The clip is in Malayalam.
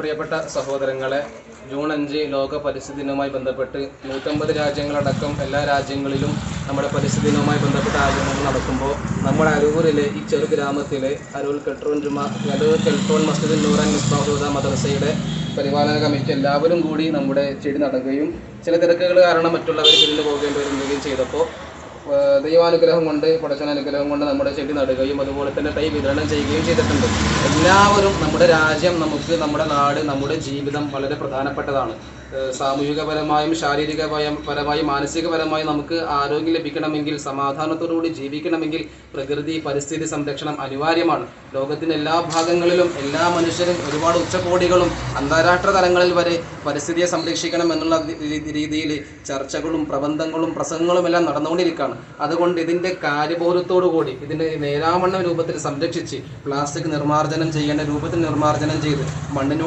പ്രിയപ്പെട്ട സഹോദരങ്ങളെ, ജൂൺ 5 ലോക പരിസ്ഥിതി ദിനവുമായി ബന്ധപ്പെട്ട് 150 രാജ്യങ്ങളടക്കം എല്ലാ രാജ്യങ്ങളിലും നമ്മുടെ പരിസ്ഥിതി ദിനവുമായി ബന്ധപ്പെട്ട ആചരണങ്ങൾ നടക്കുമ്പോൾ നമ്മുടെ അരൂരിലെ ഈ ചെറു ഗ്രാമത്തിലെ അരൂർ കെൽട്രോൺ മസ്ജിദ് നൂർ ആൻഡ് മിസ്ബാഹ് ഹുദ മദ്രസയുടെ പരിപാലന കമ്മിറ്റി എല്ലാവരും കൂടി നമ്മുടെ ചെടി നടുകയും ചില തിരക്കുകൾ കാരണം മറ്റുള്ളവർ പിരിഞ്ഞു പോകേണ്ടി വരികയും ചെയ്തപ്പോൾ ദൈവാനുഗ്രഹം കൊണ്ട് പടച്ചവനുഗ്രഹം കൊണ്ട് നമ്മുടെ ചെടി നടുകയും അതുപോലെ തന്നെ തൈ വിതരണം ചെയ്യുകയും ചെയ്തിട്ടുണ്ട്. എല്ലാവരും നമ്മുടെ രാജ്യം, നമുക്ക് നമ്മുടെ നാട്, നമ്മുടെ ജീവിതം വളരെ പ്രധാനപ്പെട്ടതാണ്. സാമൂഹികപരമായും ശാരീരികപരമായും മാനസികപരമായും നമുക്ക് ആരോഗ്യം ലഭിക്കണമെങ്കിൽ, സമാധാനത്തോടുകൂടി ജീവിക്കണമെങ്കിൽ പ്രകൃതി പരിസ്ഥിതി സംരക്ഷണം അനിവാര്യമാണ്. ലോകത്തിൻ്റെ എല്ലാ ഭാഗങ്ങളിലും എല്ലാ മനുഷ്യരും ഒരുപാട് ഉച്ചകോടികളും അന്താരാഷ്ട്ര തലങ്ങളിൽ വരെ പരിസ്ഥിതിയെ സംരക്ഷിക്കണം എന്നുള്ള രീതിയിൽ ചർച്ചകളും പ്രബന്ധങ്ങളും പ്രസംഗങ്ങളും എല്ലാം നടന്നുകൊണ്ടിരിക്കുകയാണ്. അതുകൊണ്ട് ഇതിൻ്റെ കാര്യബോധത്തോടുകൂടി ഇതിൻ്റെ നേരാവണ്ണ രൂപത്തിൽ സംരക്ഷിച്ച് പ്ലാസ്റ്റിക് നിർമ്മാർജ്ജനം ചെയ്യേണ്ട രൂപത്തിൽ നിർമ്മാർജ്ജനം ചെയ്ത് മണ്ണിനോട്